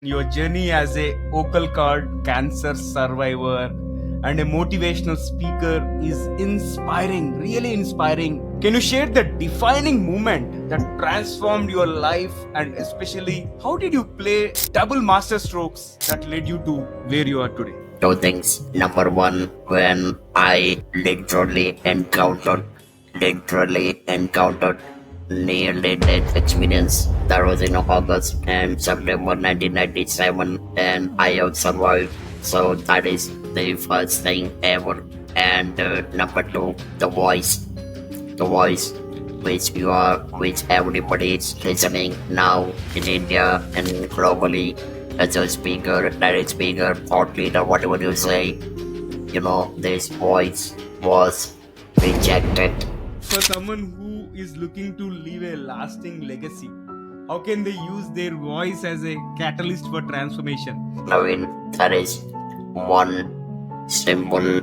Your journey as a vocal cord cancer survivor and a motivational speaker is inspiring, really inspiring. Can you share the defining moment that transformed your life, and especially how did you play double master strokes that led you to where you are today? Two things. Number one, when I literally encountered nearly death experience. That was in August and September 1997, and I have survived. So that is the first thing ever. And number two, the voice which everybody is listening now in India and globally as a speaker, direct speaker, thought leader, whatever you say. This voice was rejected. For someone who is looking to leave a lasting legacy, how can they use their voice as a catalyst for transformation? I mean, there is one simple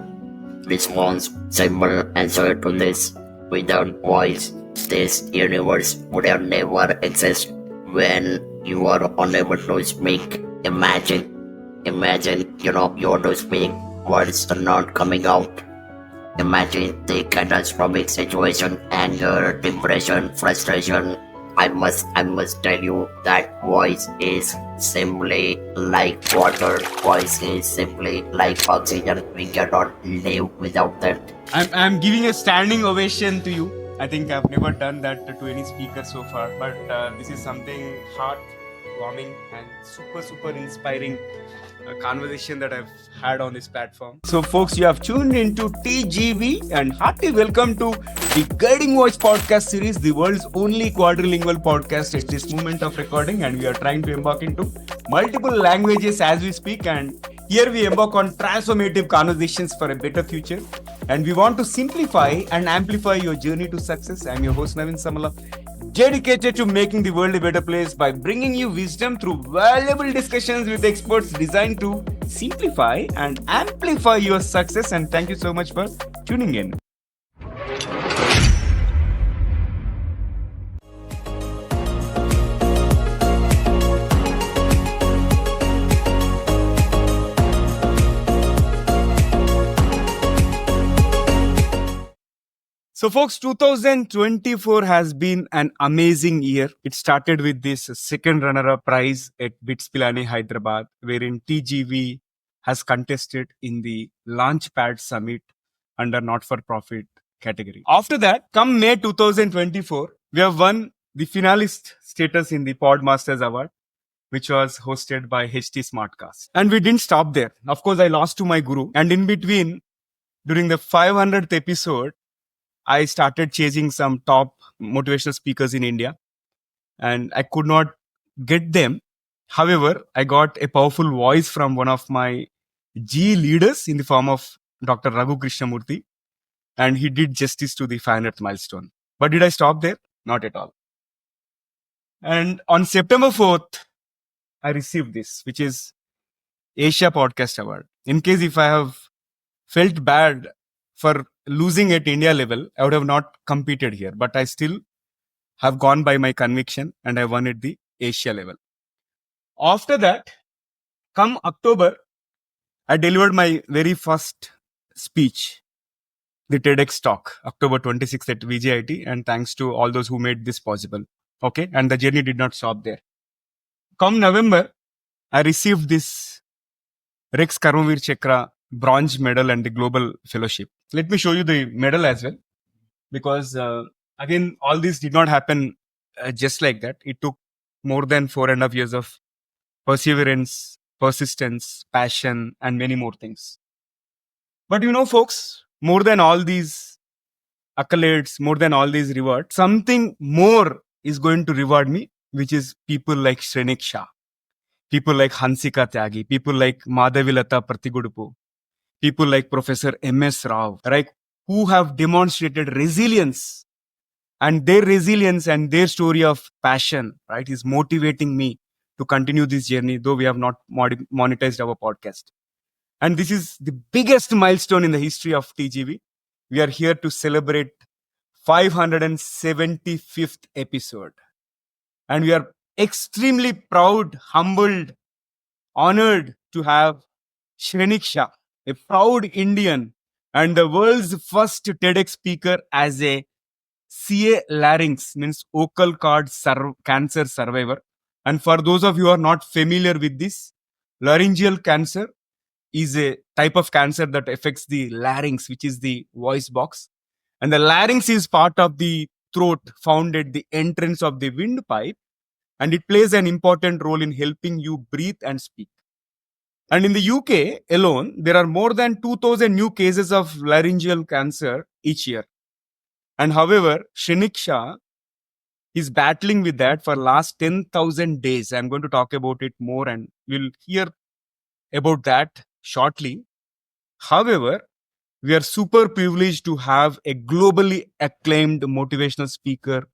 response, simple answer to this. Without voice, this universe would have never existed. When you are unable to speak, imagine, you want to speak, words are not coming out. Imagine the catastrophic situation, anger, depression, frustration. I must tell you that voice is simply like water. Voice is simply like oxygen. We cannot live without that. I'm giving a standing ovation to you. I think I've never done that to any speaker so far, but this is something heartwarming and super inspiring conversation that I've had on this platform. So, folks, you have tuned into TGV, and hearty welcome to the Guiding Voice podcast series, the world's only quadrilingual podcast at this moment of recording, and we are trying to embark into multiple languages as we speak. And here we embark on transformative conversations for a better future. And we want to simplify and amplify your journey to success. I'm your host, Navin Samala, dedicated to making the world a better place by bringing you wisdom through valuable discussions with experts designed to simplify and amplify your success. And thank you so much for tuning in. So, folks, 2024 has been an amazing year. It started with this second runner-up prize at BITS Pilani, Hyderabad, wherein TGV has contested in the Launchpad Summit under not-for-profit category. After that, come May 2024, we have won the finalist status in the Podmasters Award, which was hosted by HT Smartcast. And we didn't stop there. Of course, I lost to my guru. And in between, during the 500th episode, I started chasing some top motivational speakers in India, and I could not get them. However, I got a powerful voice from one of my G leaders in the form of Dr. Raghu Krishnamurthy, and he did justice to the 500th milestone. But did I stop there? Not at all. And on September 4th, I received this, which is Asia Podcast Award. In case if I have felt bad for losing at India level, I would have not competed here, but I still have gone by my conviction and I won at the Asia level. After that, come October, I delivered my very first speech, the TEDx talk, October 26th at VJIT, and thanks to all those who made this possible. Okay, and the journey did not stop there. Come November, I received this Rex Karmavir Chakra bronze medal and the global fellowship. Let me show you the medal as well, because again, all this did not happen just like that. It took more than 4.5 years of perseverance, persistence, passion, and many more things. But folks, more than all these accolades, more than all these rewards, something more is going to reward me, which is people like Shrenik Shah, people like Hansika Tyagi, people like Madhavilata Pratigudupu, people like Professor M.S. Rao, right, who have demonstrated resilience, and their resilience and their story of passion, right, is motivating me to continue this journey, though we have not monetized our podcast. And this is the biggest milestone in the history of TGV. We are here to celebrate 575th episode. And we are extremely proud, humbled, honored to have Shrenik Shah, a proud Indian and the world's first TEDx speaker as a CA larynx, means vocal cord cancer survivor. And for those of you who are not familiar with this, laryngeal cancer is a type of cancer that affects the larynx, which is the voice box. And the larynx is part of the throat found at the entrance of the windpipe, and it plays an important role in helping you breathe and speak. And in the UK alone, there are more than 2,000 new cases of laryngeal cancer each year. And however, Shrenik Shah is battling with that for last 10,000 days. I'm going to talk about it more and we'll hear about that shortly. However, we are super privileged to have a globally acclaimed motivational speaker,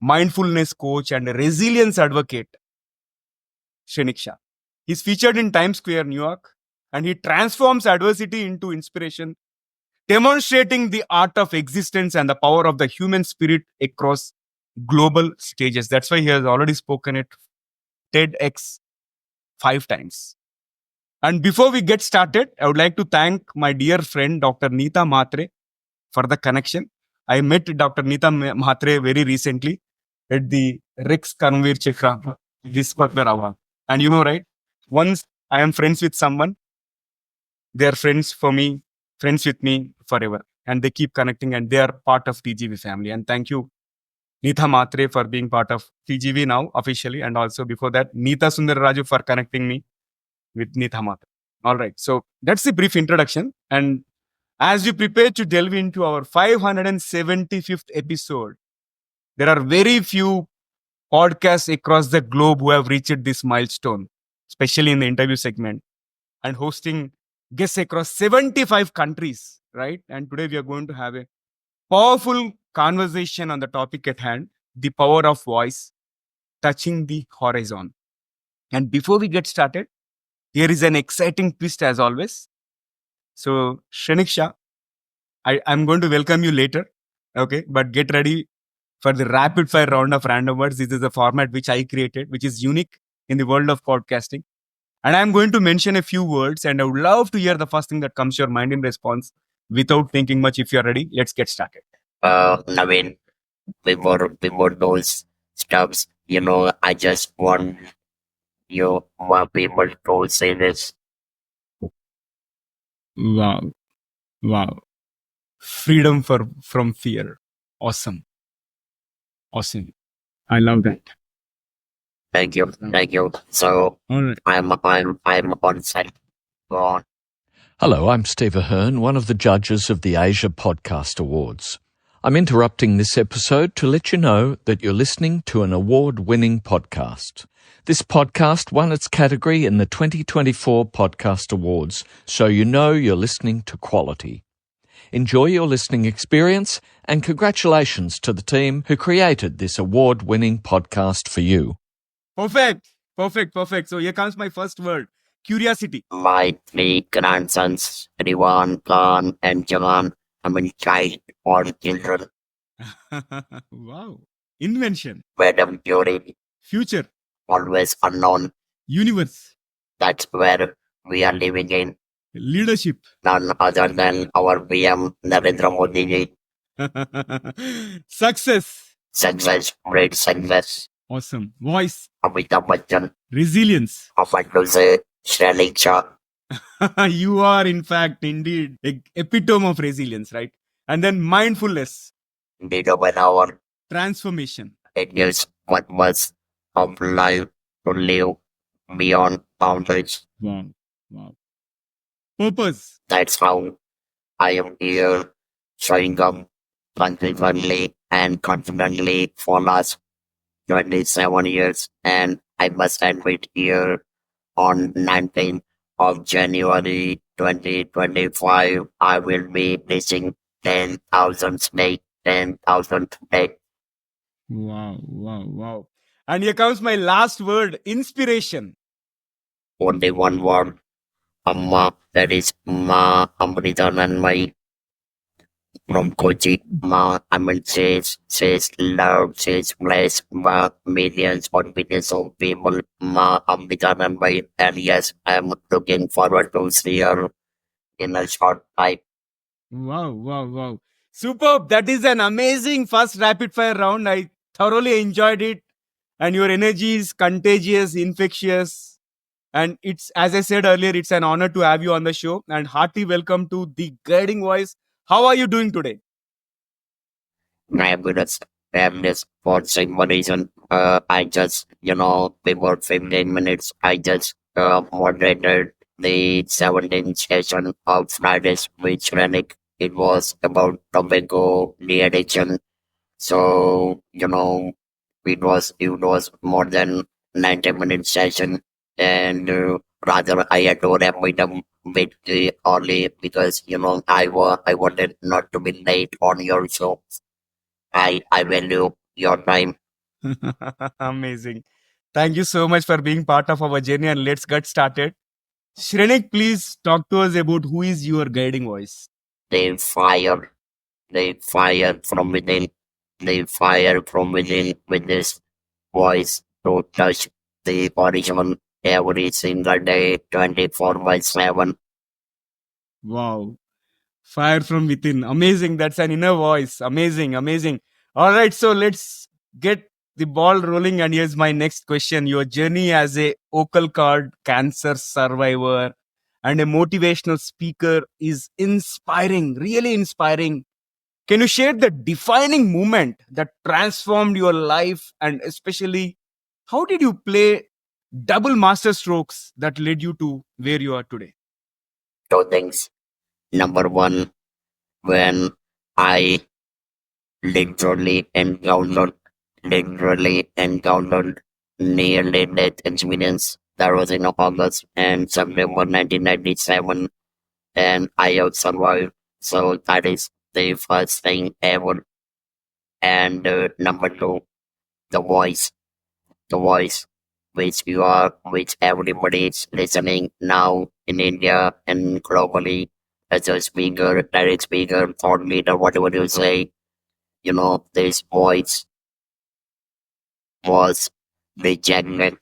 mindfulness coach, and a resilience advocate, Shrenik Shah. He's featured in Times Square, New York, and he transforms adversity into inspiration, demonstrating the art of existence and the power of the human spirit across global stages. That's why he has already spoken at TEDx 5 times. And before we get started, I would like to thank my dear friend, Dr. Neeta Mhatre, for the connection. I met Dr. Neeta Mhatre very recently at the Rex Karmveer Chekra Vispatmer Award. And you know, right? Once I am friends with someone, they are friends for me, friends with me forever. And they keep connecting and they are part of TGV family. And thank you, Neeta Mhatre, for being part of TGV now officially. And also before that, Neeta Sundararaju for connecting me with Neeta Mhatre. All right. So that's the brief introduction. And as we prepare to delve into our 575th episode, there are very few podcasts across the globe who have reached this milestone, especially in the interview segment and hosting guests across 75 countries, right? And today we are going to have a powerful conversation on the topic at hand, the power of voice touching the horizon. And before we get started, here is an exciting twist as always. So, Shrenik Shah, I'm going to welcome you later. Okay. But get ready for the rapid fire round of random words. This is a format which I created, which is unique in the world of podcasting. And I'm going to mention a few words, and I would love to hear the first thing that comes to your mind in response without thinking much. If you're ready, let's get started. Naveen, before those stuffs, I just want you more people to say this. Wow. Wow. Freedom from fear. Awesome. Awesome. I love that. Thank you. So All right. I'm on set. Go on. Hello, I'm Steve Ahern, one of the judges of the Asia Podcast Awards. I'm interrupting this episode to let you know that you're listening to an award-winning podcast. This podcast won its category in the 2024 Podcast Awards, so you know you're listening to quality. Enjoy your listening experience, and congratulations to the team who created this award-winning podcast for you. Perfect. So here comes my first word. Curiosity. My three grandsons, Rivan, Khan, and Javan, child or children. Wow. Invention. Madam Jury, Future. always unknown. Universe. That's where we are living in. Leadership. None other than our PM Narendra Modi ji. Success. Success, great success. Awesome. Voice. Amitabh Bachchan, Resilience. often to say Shrenik Shah. You are, in fact, indeed, a epitome of resilience, right? And then mindfulness. Did of an hour. Transformation. It gives what was of life to live beyond boundaries. Wow. Purpose. That's how I am here, showing up consistently and confidently for last 27 years, and I must admit here on 19th of January 2025, I will be reaching 10,000 snake, 10,000 snake. Wow. And here comes my last word, inspiration. Only one word, Amma, that is Ma Amritananmai. from Kochi. Says love, says bless, millions or billions of people. Begun by, and yes, I'm looking forward to see her in a short time. Wow, wow, wow. Superb. That is an amazing first rapid fire round. I thoroughly enjoyed it. And your energy is contagious, infectious. And it's, as I said earlier, it's an honor to have you on the show. And hearty welcome to the guiding voice. How are you doing today? Fabulous, fabulous for some reason. I just, before 15 minutes, I just moderated the 17th session of Fridays with Shrenik. It was about tobacco de-addiction. So, it was more than 90-minute session, and rather I had to wrap it up a bit early because, I wanted not to be late on your show. I value your time. Amazing. Thank you so much for being part of our journey. And let's get started. Shrenik, please talk to us about who is your guiding voice. They fire, they fire from within, they fire from within with this voice to touch the horizon every single day, 24 by 7. Wow. Fire from within. Amazing. That's an inner voice. Amazing. Amazing. All right. So let's get the ball rolling. And here's my next question. Your journey as a vocal cord cancer survivor and a motivational speaker is inspiring, really inspiring. Can you share the defining moment that transformed your life? And especially, how did you play double master strokes that led you to where you are today? Two things. Number one, when I literally encountered, literally encountered nearly death experience. That was in August and September 1997, and I have survived. So that is the first thing ever. And number two, the voice, the voice, which everybody is listening now in India and globally as a speaker, direct speaker, thought leader, whatever you say. This voice was rejected.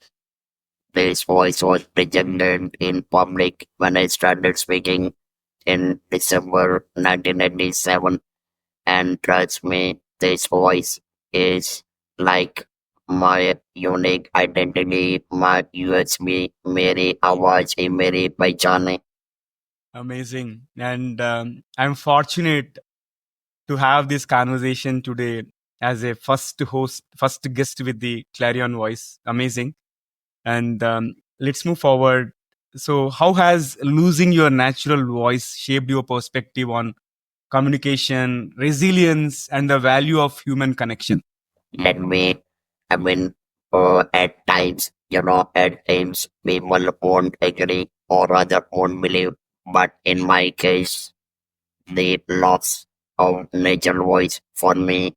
This voice was rejected in public when I started speaking in December 1997. And trust me, this voice is like my unique identity, my USB, मेरी आवाज ही मेरी पहचान है. Amazing. And I'm fortunate to have this conversation today as a first host, first guest with the Clarion voice. Amazing. And let's move forward. So, how has losing your natural voice shaped your perspective on communication, resilience, and the value of human connection? Let me, I mean, at times people won't agree or rather won't believe. But in my case, the loss of natural voice for me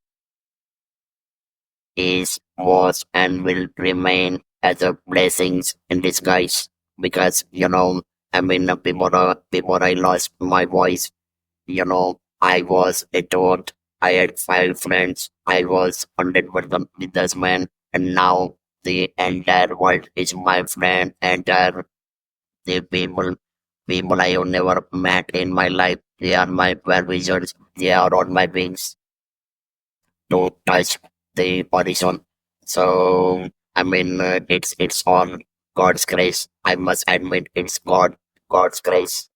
was and will remain as a blessings in disguise because before I lost my voice, I was a toad. I had 5 friends. I was 100% businessman, and now the entire world is my friend. Entire the people I have never met in my life. They are my well wishers. They are on my wings to touch the horizon. So it's on God's grace. I must admit, it's God's grace.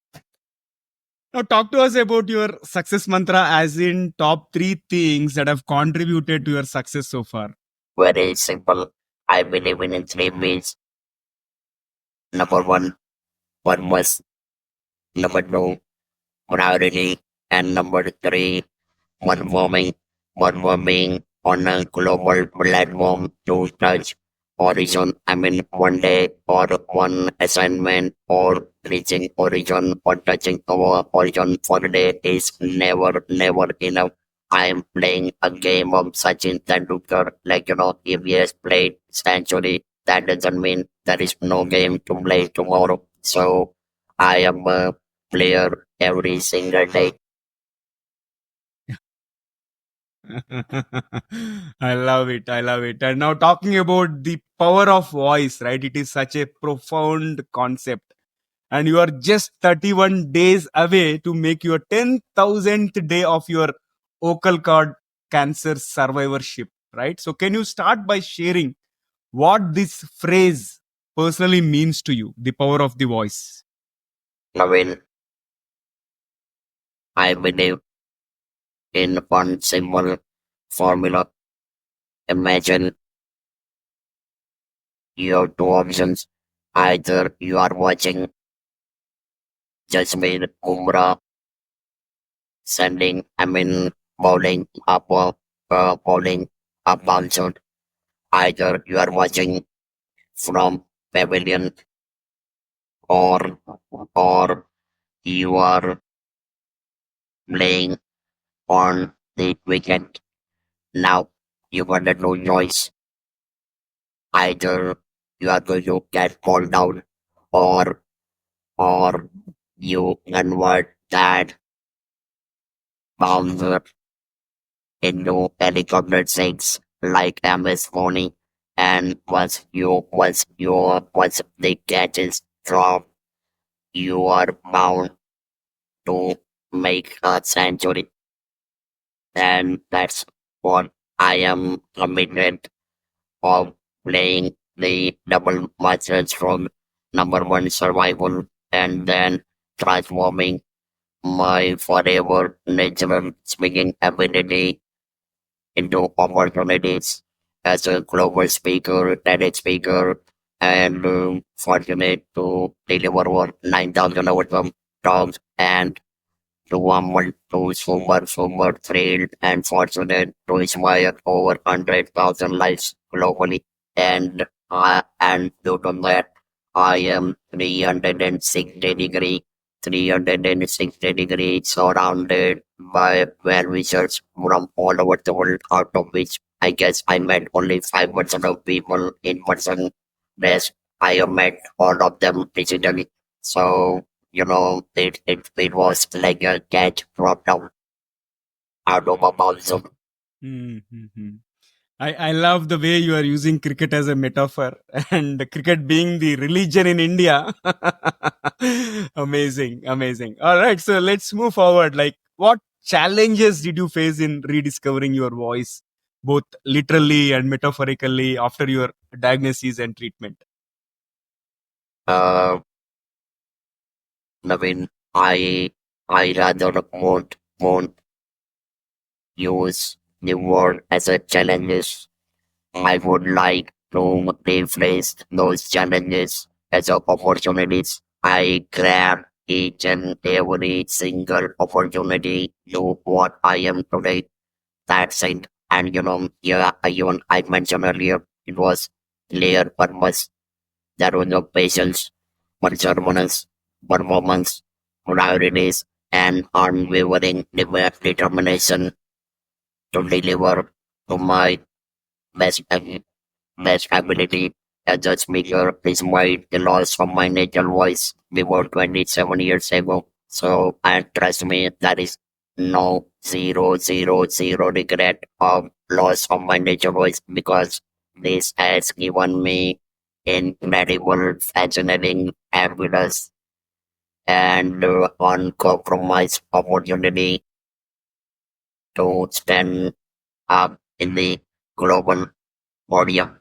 Now, talk to us about your success mantra, as in top three things that have contributed to your success so far. Very simple. I believe in 3 B's. Number one, purpose. Number two, priority. And number three, performing. Performing on a global platform to touch horizon. One day or one assignment or reaching horizon or touching our horizon for a day is never enough. I am playing a game of Sachin Tendulkar. If he has played century, that doesn't mean there is no game to play tomorrow. So I am a player every single day. I love it. I love it. And now talking about the power of voice, right? It is such a profound concept. And you are just 31 days away to make your 10,000th day of your vocal cord cancer survivorship, right? So can you start by sharing what this phrase personally means to you, the power of the voice? Naveen, I believe in one simple formula. Imagine you have two options. Either you are watching Jasmine Umrah sending, bowling up bouncer. Either you are watching from pavilion, or or you are playing on the weekend. Now you got no choice. Either you are going to get called down, or or you convert that bouncer into helicopter six like MS Money. And once the catch is dropped, you are bound to make a century. And that's what I am committed of, playing the double masters from number one survival, and then transforming my forever natural speaking ability into opportunities as a global speaker, TEDx speaker, and fortunate to deliver over 9,000 outcome talks, and to super thrilled and fortunate to inspire over 100,000 lives globally. And due to that, I am 360 degrees surrounded by well wishers from all over the world, out of which I guess I met only 5% of people in person. Rest, I have met all of them digitally. So, it was like a cat dropped down out of a balloon. Mm-hmm. I love the way you are using cricket as a metaphor and cricket being the religion in India. Amazing, amazing. All right, so let's move forward. Like, what challenges did you face in rediscovering your voice, both literally and metaphorically, after your diagnosis and treatment? Uh, I mean, I rather won't use the word as a challenges. I would like to replace those challenges as opportunities. I grab each and every single opportunity to what I am today. That's it. And yeah, even I mentioned earlier, it was clear purpose. There was no patience, performance, priorities, and unwavering determination to deliver to my best best ability as a speaker despite the loss of my natural voice before 27 years ago. So, and trust me, that is no zero regret of loss of my natural voice, because this has given me incredible, fascinating, fabulous, and uncompromised opportunity to stand up in the global podium.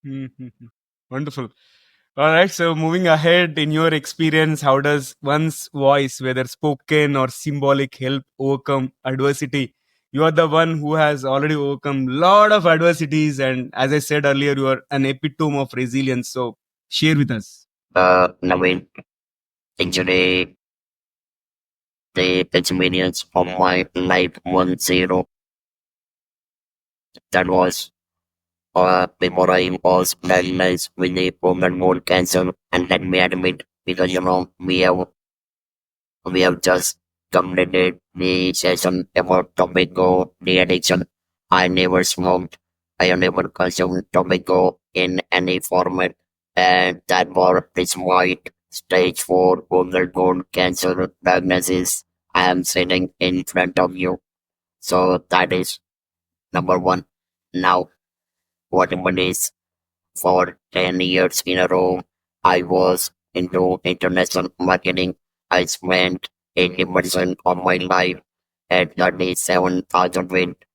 Mhm. Wonderful. All right. So, moving ahead, in your experience, how does one's voice, whether spoken or symbolic, help overcome adversity? You are the one who has already overcome a lot of adversities, and as I said earlier, you are an epitome of resilience. So, share with us. Naveen, actually, the experience of my life 1-0, that was before I was diagnosed with the bone cancer. And let me admit, because we have just completed the session about tobacco, the addiction. I never smoked. I have never consumed tobacco in any format. And that was despite stage 4 Google code cancer diagnosis. I am sitting in front of you. So that is number one. Now, whatever it is, for 10 years in a row, I was into international marketing. I spent 80% of my life at 37,000 feet,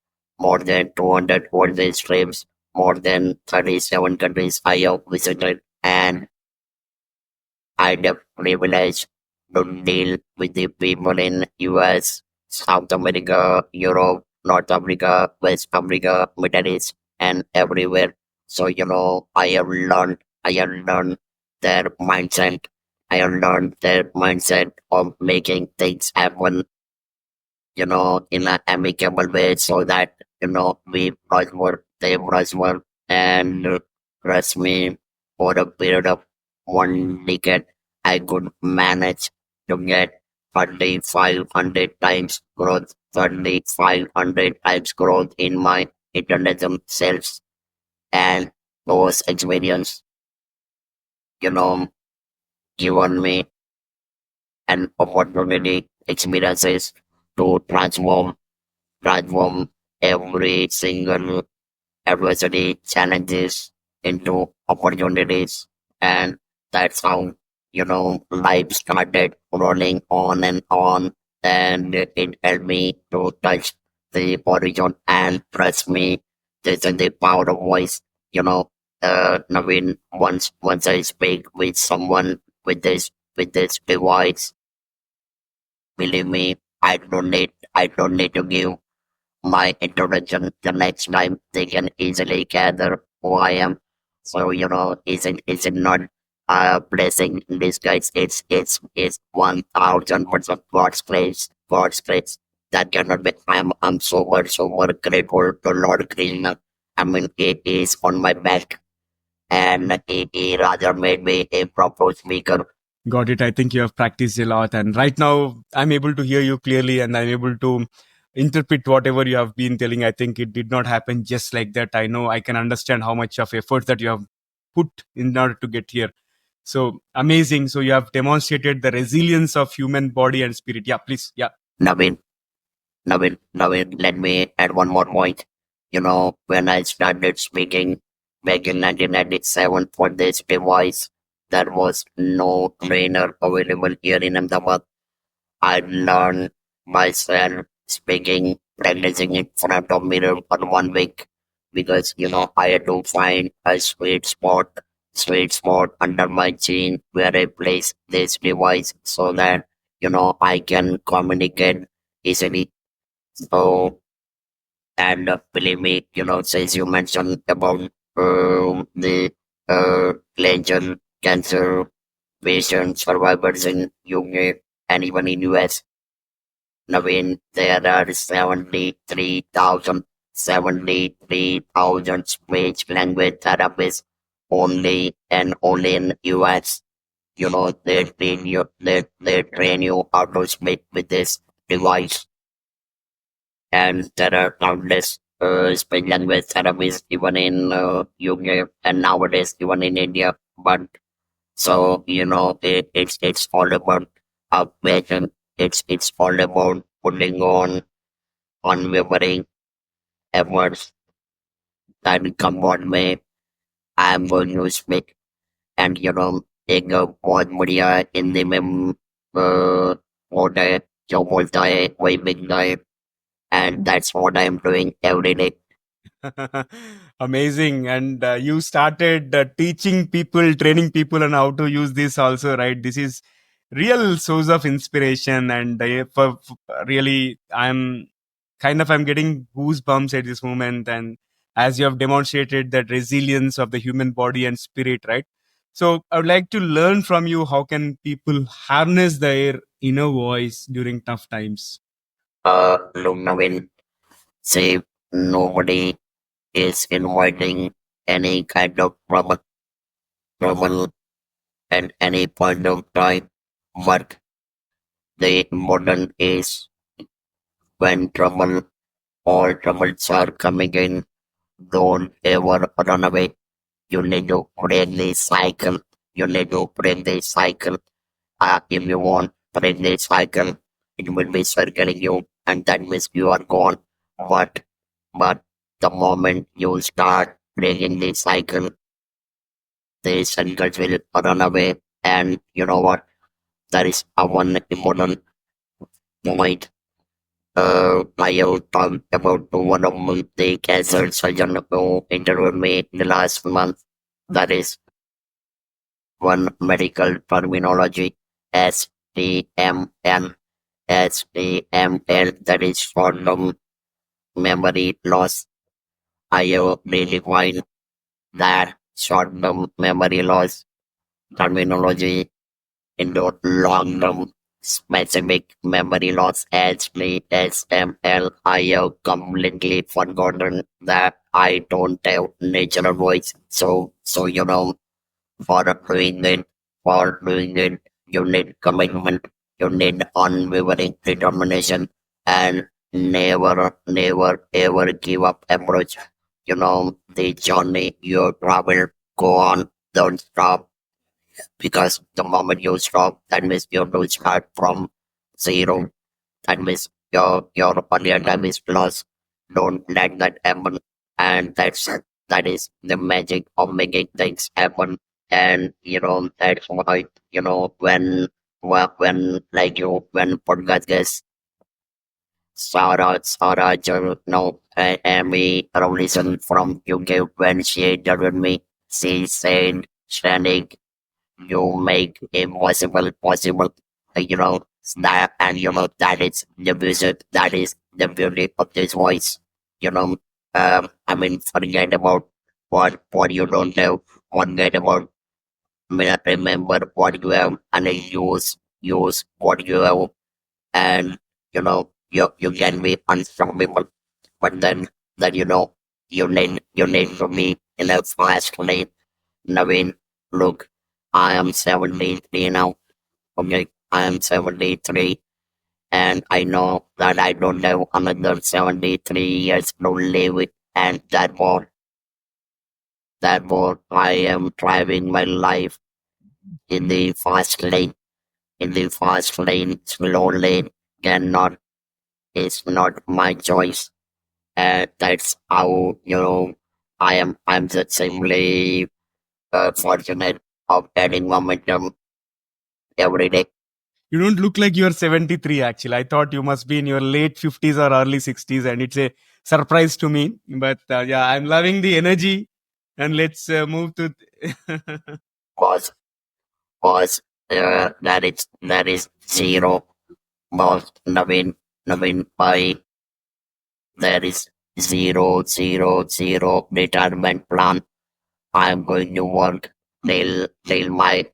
more than 200 holiday trips, more than 37 countries I have visited, and I had the privilege to deal with the people in US, South America, Europe, North Africa, West Africa, Middle East, and everywhere. So I have learned their mindset. I have learned their mindset of making things happen, in an amicable way so that, we prosper, they prosper, and trust me, for a period of 1 decade, I could manage to get 3,500 times growth, 3,500 times growth in my international sales. And those experience, you know, given me an opportunity, experiences to transform every single adversity, challenges into opportunities. And that's how, life started rolling on and on. And it helped me to touch the horizon. And trust me, this is the power of voice. Naveen, once I speak with someone with this device, believe me, I don't need to give my introduction the next time. They can easily gather who I am. So, is it not a blessing in disguise? It's 1,000% God's grace. God's grace. That cannot be. I'm so grateful to Lord Krishna. I mean, it is on my back, and he rather made me a proper speaker. Got it. I think you have practiced a lot. And right now, I'm able to hear you clearly and I'm able to interpret whatever you have been telling. I think it did not happen just like that. I know I can understand how much of effort that you have put in order to get here. So amazing. So you have demonstrated the resilience of human body and spirit. Yeah, please. Yeah. Naveen, Naveen, let me add one more point. When I started speaking back in 1997 for this device, there was no trainer available here in Ahmedabad. I learned myself speaking, practicing in front of mirror for 1 week because, I had to find a sweet spot under my chin where I place this device so that, I can communicate easily. So, and believe me, since you mentioned about the legend cancer patient survivors in UK and even in US, Naveen, there are 73,000 speech language therapists only in US. They train you how to speak with this device, and there are countless speech language therapists even in UK and nowadays even in India. But so it's all about passion. It's all about putting on unwavering efforts that come what may. I'm going to speak and take a बहुत बढ़िया हिंदी में होता है जो बोलता है वही बिकता है, and that's what I'm doing every day. Amazing. And you started teaching people, training people on how to use this also, right? This is real source of inspiration. And really, I'm getting goosebumps at this moment. And as you have demonstrated that resilience of the human body and spirit, right? So I would like to learn from you, how can people harness their inner voice during tough times? Look, Naveen, say nobody is inviting any kind of trouble at any point of time, but the important is when all troubles are coming in, don't ever run away. You need to break the cycle. you need to break this cycle. If you want break this cycle, it will be circling you, and that means you are gone. But the moment you start breaking this cycle, the circles will run away. And you know what? That is a one important point. I have talked about one of the cancer surgeon who interviewed me in the last month. That is one medical terminology, STML. STML, that is short-term memory loss. I have redefined that short-term memory loss terminology into long-term specific memory loss, SML. I have completely forgotten that I don't have natural voice. So for doing it, you need commitment, you need unwavering determination, and never, ever give up approach. The journey you travel, go on, don't stop, because the moment you stop, that means you have to start from zero. That means your earlier time is lost. Don't let that happen. And that is the magic of making things happen. And that's why when podcast guest Sarah Amy Robinson from UK, when she interviewed me, she said, Shrenik, you make impossible possible. That, and that is the visit, that is the beauty of this voice. You know, I mean, forget about what you don't have, forget about, remember what you have, and then use what you have, and you can be unstoppable. But then you need to be in a fast lane. Naveen, look, I am 73 now. Okay, I am 73, and I know that I don't have another 73 years to live with, and that more I am driving my life in the fast lane. In the fast lane, slow lane cannot is not my choice. And that's how I'm just simply fortunate of adding momentum every day. You don't look like you're 73, actually. I thought you must be in your late 50s or early 60s, and it's a surprise to me. But yeah, I'm loving the energy. And let's move to. Was was that is zero. Boss Naveen by there is zero retirement plan. I'm going to work till my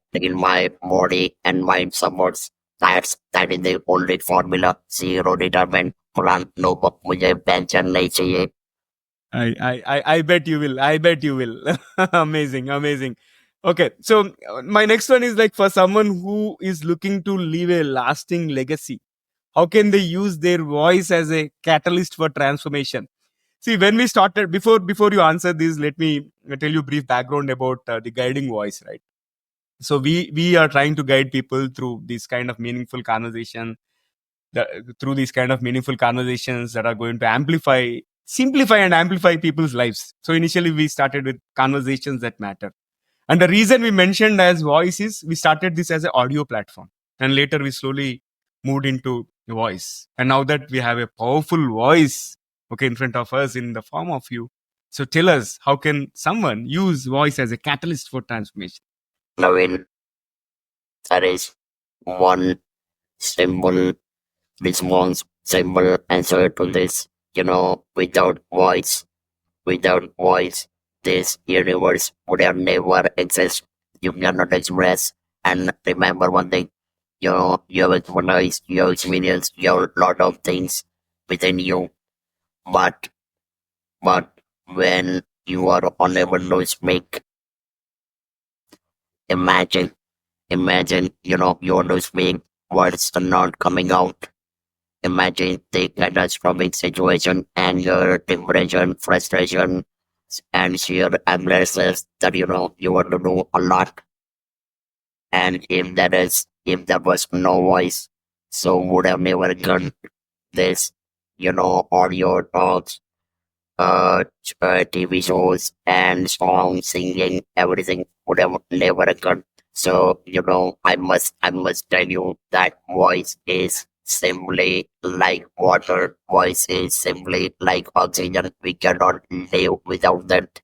body and mind supports. That is the only formula. Zero retirement plan. No, मुझे pension नहीं चाहिए. I bet you will. I bet you will. Amazing, amazing. Okay, so my next one is like, for someone who is looking to leave a lasting legacy, how can they use their voice as a catalyst for transformation? See, when we started, before you answer this, let me tell you brief background about the guiding voice, right? So we are trying to guide people through this kind of meaningful conversation, through these kind of meaningful conversations that are going to simplify and amplify people's lives. So initially we started with conversations that matter, and the reason we mentioned as voice is we started this as an audio platform, and later we slowly moved into voice. And now that we have a powerful voice, okay, in front of us in the form of you, so tell us, how can someone use voice as a catalyst for transformation? Naveen, that is one simple response, simple answer to this. Without voice, this universe would have never exist. You cannot express. And remember one thing, you have experienced, you have experienced, you have a lot of things within you. But but when you are unable to speak, imagine, you want to speak, words are not coming out. Imagine the catastrophic situation, anger, depression, frustration, and sheer aggression that you want to do a lot. And if there was no voice, so would have never done this, audio talks, TV shows and songs, singing, everything would have never occurred. So, I must tell you that voice is simply like water. Voice is simply like oxygen. We cannot live without that.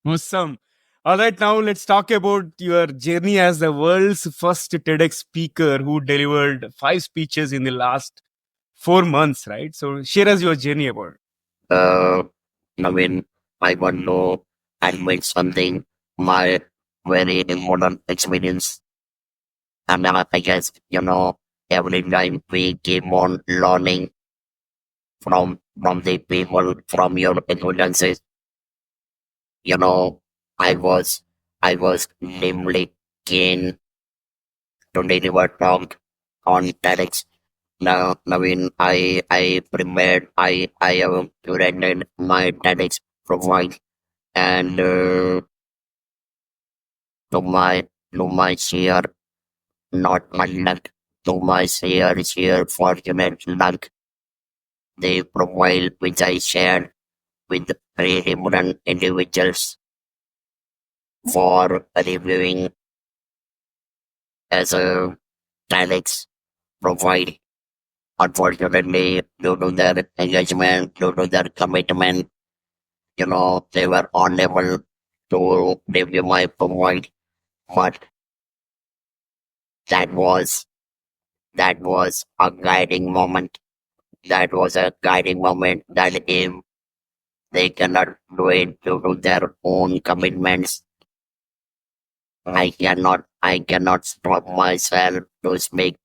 Awesome. All right, now let's talk about your journey as the world's first TEDx speaker who delivered 5 speeches in the last 4 months, right? So share us your journey about. Uh, I mean, I want to admit something, my very important experience. And I guess, every time we keep on learning from the people, from your influences, you know, I was, I was namely keen to deliver talk on TEDx. Now, Naveen, I prepared, I have curated my TEDx profile and to my to my sheer not my luck, to my sheer fortunate luck, the profile which I shared with three different individuals for reviewing as a TEDx profile. Unfortunately, due to their engagement, due to their commitment, they were unable to review my profile. But that was that was a guiding moment. That was a guiding moment that if they cannot do it due to their own commitments, I cannot stop myself to speak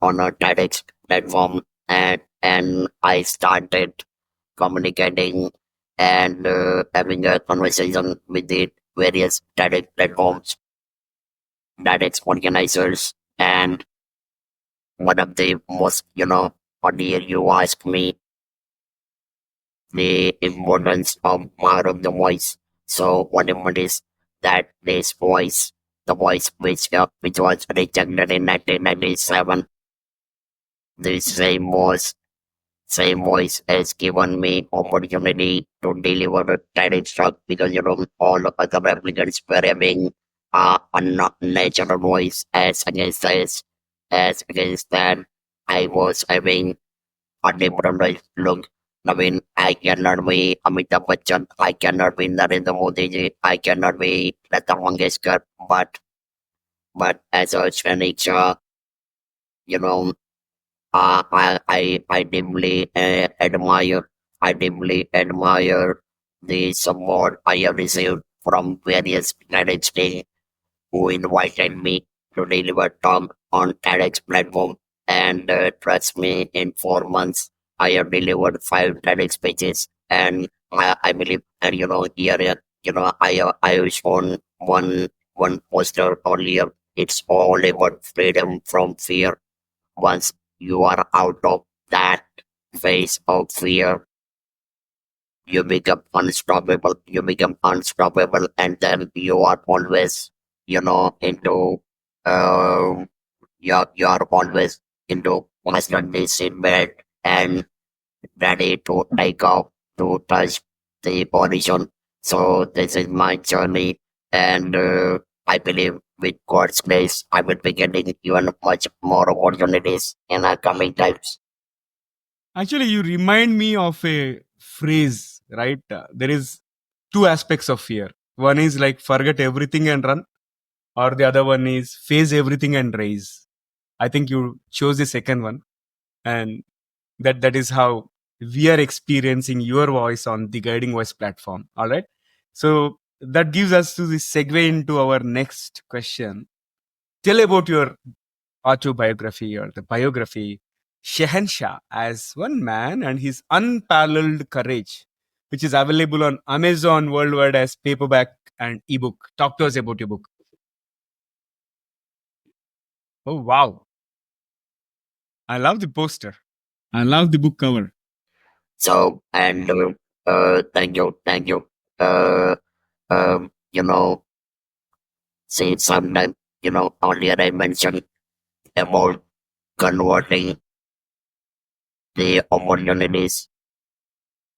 on a TEDx platform, and I started communicating and having a conversation with the various TEDx platforms, TEDx organizers, and one of the most, earlier you asked me the importance of power of the voice. So whatever it is that this voice, the voice which was rejected in 1997, the same voice has given me opportunity to deliver a TEDx talk because all other applicants were having a natural voice as against that I was having a different voice. Look, I mean, I cannot be Amitabh Bachchan, I cannot be Narendra Modi ji, I cannot be Lata Mangeshkar, but as a Shrenik Shah, you know, I deeply admire the support I have received from various TEDx who invited me to deliver talk on TEDx platform. And trust me, in 4 months, I have delivered 5 TEDx speeches, and I believe, and here, I have shown one poster earlier. It's all about freedom from fear. Once you are out of that phase of fear, you become unstoppable. You become unstoppable, and then you are always, into, uh, you're always into constantly sit bed and ready to take off to touch the horizon. So this is my journey, and I believe with God's grace, I will be getting even much more opportunities in the coming times. Actually, you remind me of a phrase, right? There is two aspects of fear. One is like forget everything and run, or the other one is face everything and rise. I think you chose the second one, and that is how we are experiencing your voice on the Guiding Voice platform. All right. So that gives us to the segue into our next question. Tell about your autobiography or the biography, Shahensha, as one man and his unparalleled courage, which is available on Amazon worldwide as paperback and ebook. Talk to us about your book. Oh, wow. I love the poster. I love the book cover. So, and thank you. Uh, see, sometimes Earlier I mentioned about converting the opportunities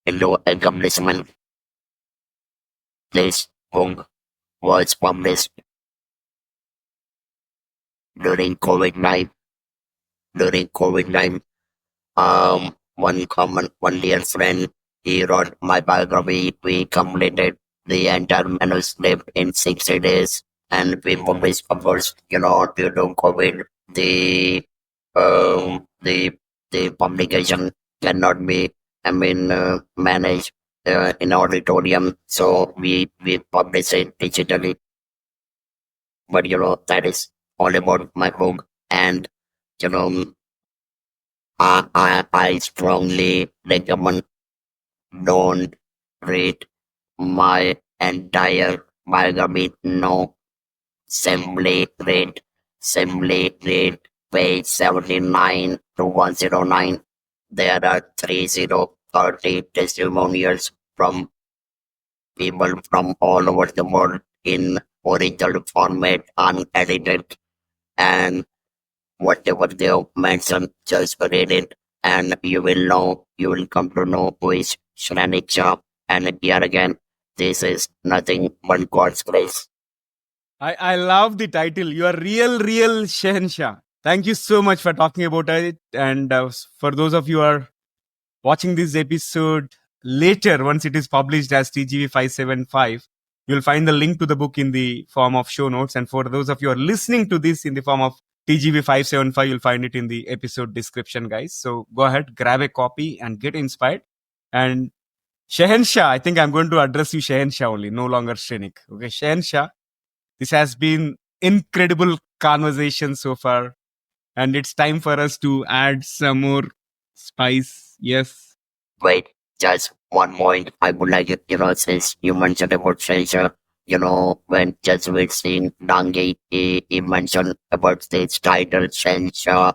into accomplishment. This book was published during COVID-19. During COVID-19, one dear friend, he wrote my biography. We completed the entire manuscript in 60 days, and we published, of course, due to COVID, the um, the the publication cannot be, managed in auditorium, so we publish it digitally. But that is all about my book, and you know, I strongly recommend don't read my entire biography. No, simply read page 79 to 109. There are 30 testimonials from people from all over the world in original format, unedited, and whatever they have mentioned, just read it, and you will come to know who is Shrenik Shah. And here again, this is nothing but God's grace. I love the title. You are real Shahensha. Thank you so much for talking about it. And for those of you who are watching this episode later, once it is published as TGV 575, you'll find the link to the book in the form of show notes. And for those of you who are listening to this in the form of TGV 575, you'll find it in the episode description, guys. So go ahead, grab a copy and get inspired. And Shahensha, I think I'm going to address you Shahensha only, no longer Shrenik. Okay, Shahensha, this has been incredible conversation so far, and it's time for us to add some more spice. Yes. Wait, just one point. I would like since you mentioned about Shahensha, when Jesuit sing Dangi, he mentioned about this title Shahensha.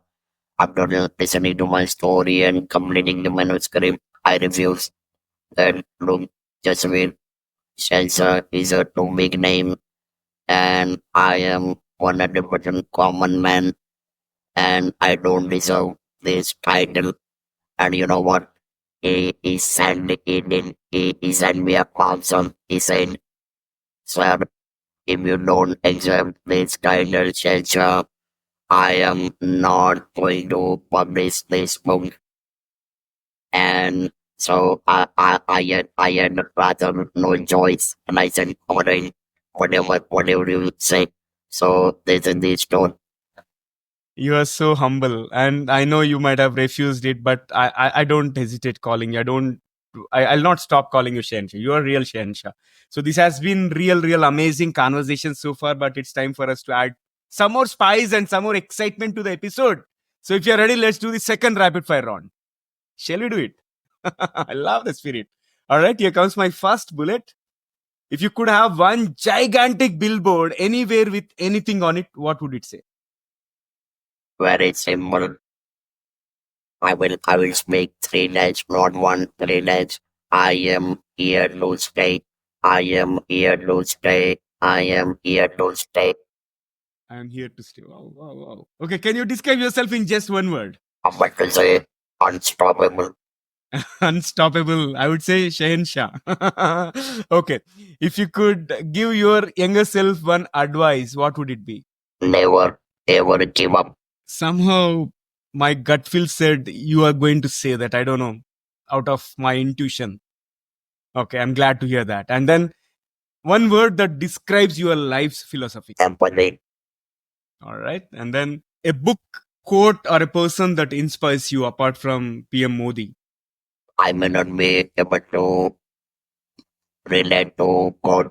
After listening to my story and completing the manuscript, I refused that. Look, Jesuit Shahensha is a too big name, and I am 100% common man, and I don't deserve this title. And you know what? He sent me a counsel. He said, "Sir, if you don't accept this title, Shahensha, I am not going to publish this book." And so I had rather no choice, and I said, "Alright, whatever you say." So this is the story. You are so humble, and I know you might have refused it, but I don't hesitate calling you. I'll not stop calling you Shensha. You are real Shensha. So this has been real amazing conversation so far, but it's time for us to add some more spice and some more excitement to the episode. So if you're ready, let's do the second rapid fire round. Shall we do it? I love the spirit. All right, here comes my first bullet. If you could have one gigantic billboard anywhere with anything on it, what would it say? Very simple. I will speak three lines, not one, three lines. I am here to stay. I am here to stay. I am here to stay. I am here to stay. Wow. Okay, can you describe yourself in just one word? I'm about to say unstoppable. Unstoppable. I would say Shahensha. Okay. If you could give your younger self one advice, what would it be? Never ever give up. Somehow my gut feel said you are going to say that. I don't know. Out of my intuition. Okay, I'm glad to hear that. And then one word that describes your life's philosophy. Empathy. All right. And then a book, quote, or a person that inspires you apart from PM Modi. I may not be able to relate to God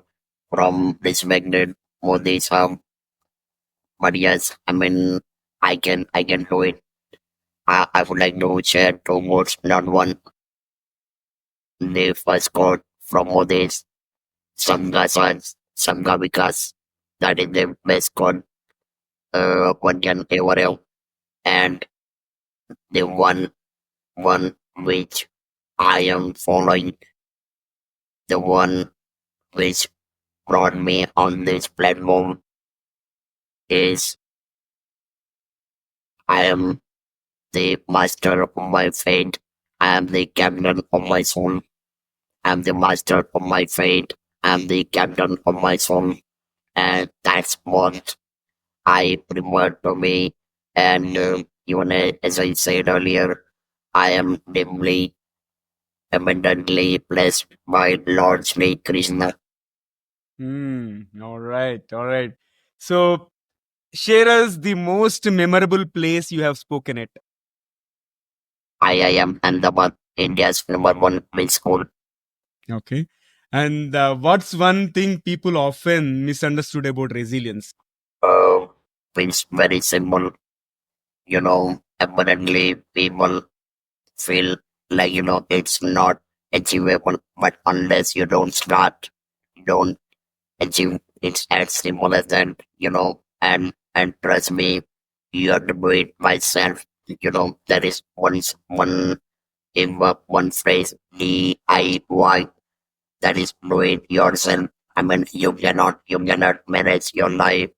from respected Buddhism, but yes, I can do it. I would like to share two words, not one. The first quote from Buddhist Sangha Sans, Sangha Vikas. That is the best quote one can ever have. And the one which I am following, the one which brought me on this platform, is I am the master of my fate. I am the captain of my soul. I am the master of my fate. I am the captain of my soul. And that's what I remember to me. And even as I said earlier, I am deeply, abundantly blessed by Lord Sri Krishna. All right. All right. So, share us the most memorable place you have spoken at. I am Ahmedabad, India's #1 middle school. Okay. And what's one thing people often misunderstood about resilience? Uh, it's very simple. Abundantly people feel like, it's not achievable, but unless you don't start, you don't achieve. It's as simple as that, and trust me, you have to do it myself. There is one phrase, DIY, that is do it yourself. I mean, you cannot manage your life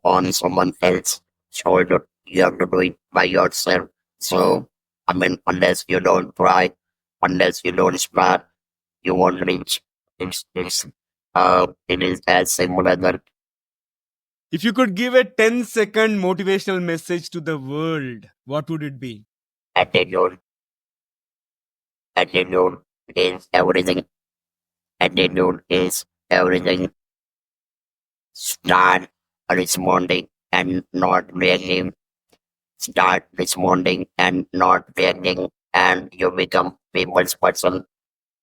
on someone else shoulder. You have to do it by yourself. So, I mean, unless you don't try, unless you don't start, you won't reach. It is as simple as that. If you could give a 10-second motivational message to the world, what would it be? Attitude, attitude is everything. Attitude is everything. Start responding and not reacting. Start responding and not reacting, and you become people's person.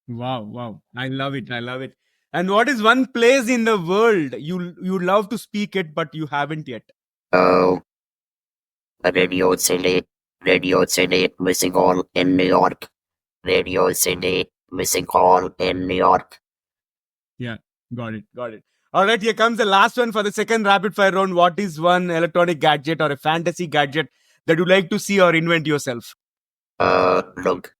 Wow, wow. I love it. I love it. And what is one place in the world you love to speak at but you haven't yet? Uh, Radio City, Music Hall in New York. Radio City, Music Hall in New York. Yeah, got it. Got it. All right, here comes the last one for the second rapid fire round. What is one electronic gadget or a fantasy gadget that you like to see or invent yourself? Look,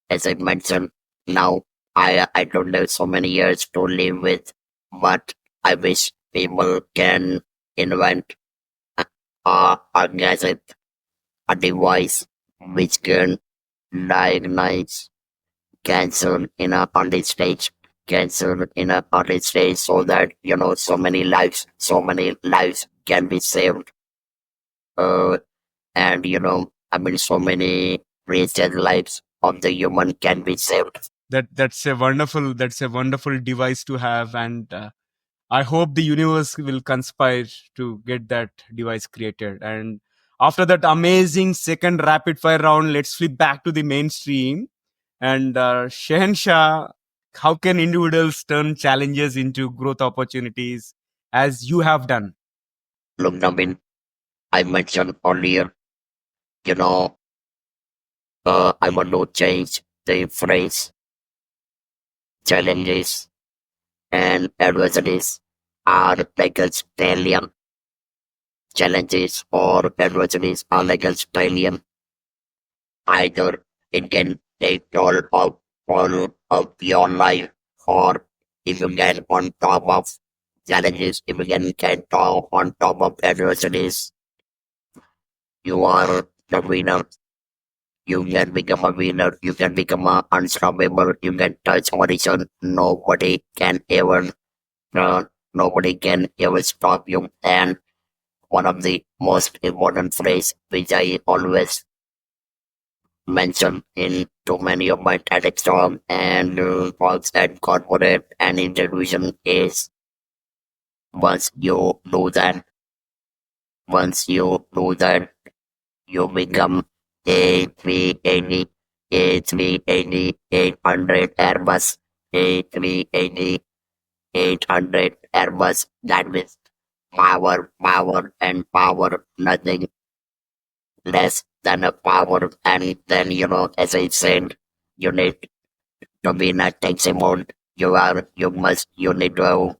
as I mentioned, now I don't have so many years to live with, but I wish people can invent a gadget, a device which can diagnose cancer in a early stage, so that so many lives can be saved. Uh, and I mean, so many precious lives of the human can be saved. That's a wonderful device to have, and I hope the universe will conspire to get that device created. And after that amazing second rapid fire round, let's flip back to the mainstream. And Shahensha, how can individuals turn challenges into growth opportunities as you have done? Look, Navin, I mentioned earlier, you know, I want to change the phrase challenges and adversities are like a stallion. Challenges or adversities are like a stallion. Either it can take all of your life, or if you get on top of challenges, if you can get on top of adversities, you are the winner. You can become a winner. You can become unstoppable. You can touch horizon. Uh, nobody can ever stop you. And one of the most important phrase which I always mention in too many of my TEDx talk and talks at corporate and in television is once you do that, once you do that, you become A380, A380, 800 Airbus, A380, 800 Airbus. That means power, power, and power, nothing less than a power. And then, as I said, you need to be in a taxi mode. You need to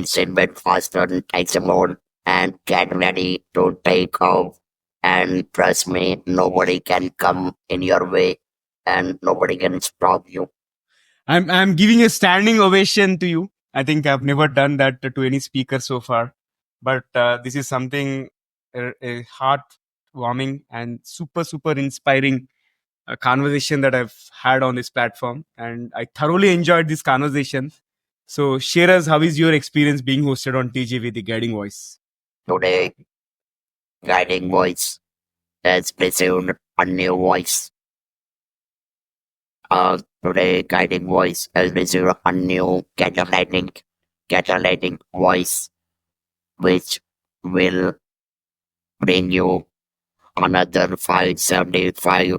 sit bit faster in taxi mode and get ready to take off. And trust me, nobody can come in your way and nobody can stop you. I'm giving a standing ovation to you. I think I've never done that to any speaker so far. But this is something a heartwarming and super inspiring conversation that I've had on this platform, and I thoroughly enjoyed this conversation. So, share us, how is your experience being hosted on TG with the Guiding Voice? Today, guiding voice has received a new voice. Today, guiding voice has received a new catalytic voice, which will bring you another 575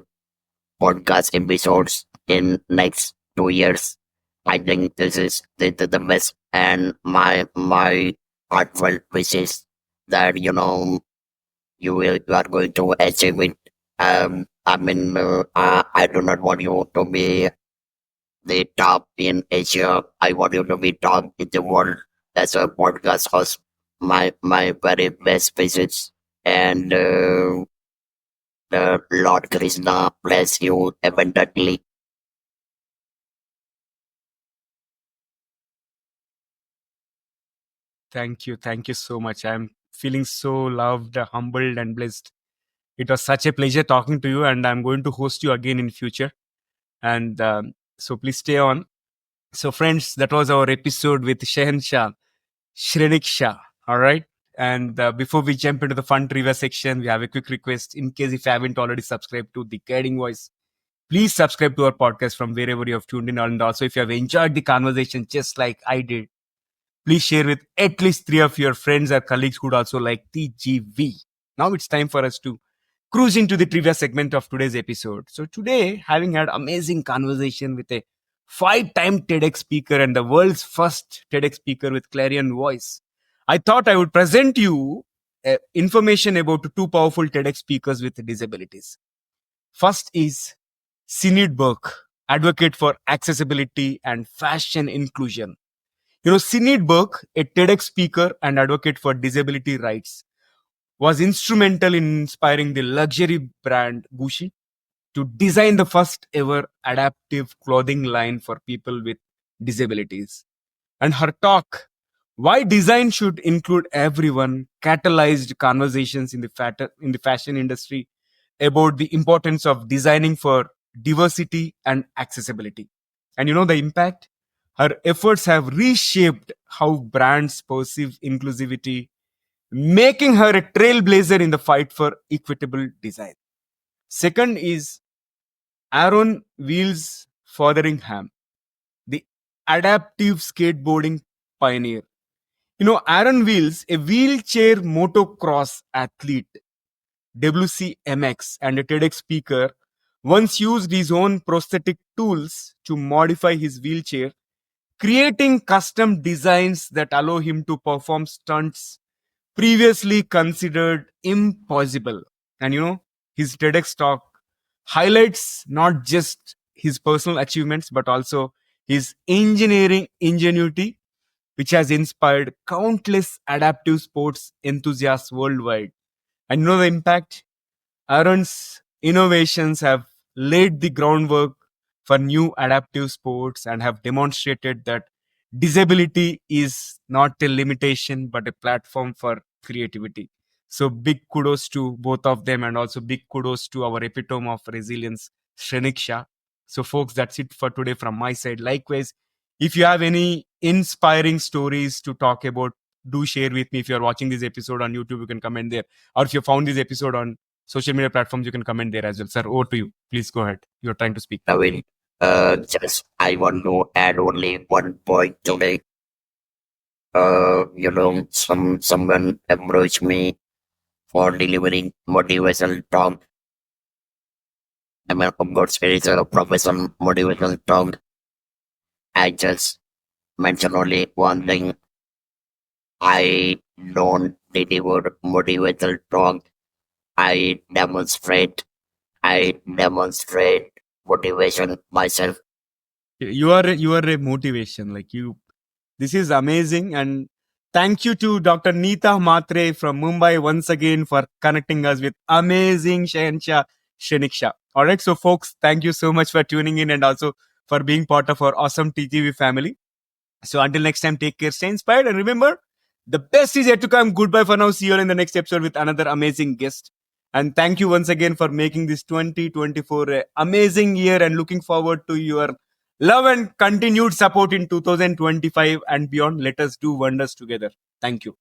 podcast episodes in next 2 years. I think this is the best, and my heartfelt wishes that you are going to achieve it. I do not want you to be the top in Asia. I want you to be top in the world as a podcast host. My very best wishes, and the Lord Krishna bless you abundantly. Thank you so much. I'm feeling so loved, humbled, and blessed. It was such a pleasure talking to you, and I'm going to host you again in future. And so please stay on. So, friends, that was our episode with Shahensha, Shrenik Shah. All right. And before we jump into the fun trivia section, we have a quick request. In case if you haven't already subscribed to The Guiding Voice, please subscribe to our podcast from wherever you have tuned in. And also, if you have enjoyed the conversation just like I did, please share with at least 3 of your friends or colleagues who'd also like TGV. Now it's time for us to cruise into the trivia segment of today's episode. So today, having had amazing conversation with a 5-time TEDx speaker and the world's first TEDx speaker with Clarion voice, I thought I would present you information about two powerful TEDx speakers with disabilities. First is Sinead Burke, advocate for accessibility and fashion inclusion. Sinead Burke, a TEDx speaker and advocate for disability rights, was instrumental in inspiring the luxury brand Gucci to design the first ever adaptive clothing line for people with disabilities. And her talk, Why Design Should Include Everyone, catalyzed conversations in the fashion industry about the importance of designing for diversity and accessibility. And the impact? Her efforts have reshaped how brands perceive inclusivity, making her a trailblazer in the fight for equitable design. Second is Aaron Wheels Fotheringham, the adaptive skateboarding pioneer. Aaron Wheels, a wheelchair motocross athlete, WCMX, and a TEDx speaker, once used his own prosthetic tools to modify his wheelchair, creating custom designs that allow him to perform stunts previously considered impossible. And his TEDx talk highlights not just his personal achievements, but also his engineering ingenuity, which has inspired countless adaptive sports enthusiasts worldwide. And the impact? Aaron's innovations have laid the groundwork for new adaptive sports and have demonstrated that disability is not a limitation but a platform for creativity. So, big kudos to both of them, and also big kudos to our epitome of resilience, Shrenik Shah. So, folks, that's it for today from my side. Likewise, if you have any inspiring stories to talk about, do share with me. If you're watching this episode on YouTube, you can comment there. Or if you found this episode on social media platforms, you can comment there as well. Sir, over to you. Please go ahead. You're trying to speak. Naveen, just I want to add only one point today. Someone approached me for delivering motivational talk. I mean, of course, it is a professional motivational talk. I just mention only one thing. I don't deliver motivational talk. I demonstrate. I demonstrate motivation myself. You are a motivation. Like you, this is amazing. And thank you to Dr. Neeta Matre from Mumbai once again for connecting us with amazing Shahensha Shrenik Shah. All right, so folks, thank you so much for tuning in and also for being part of our awesome TGV family. So until next time, take care, stay inspired, and remember, The best is yet to come. Goodbye for now. See you all in the next episode with another amazing guest. And thank you once again for making this 2024 an amazing year, and looking forward to your love and continued support in 2025 and beyond. Let us do wonders together. Thank you.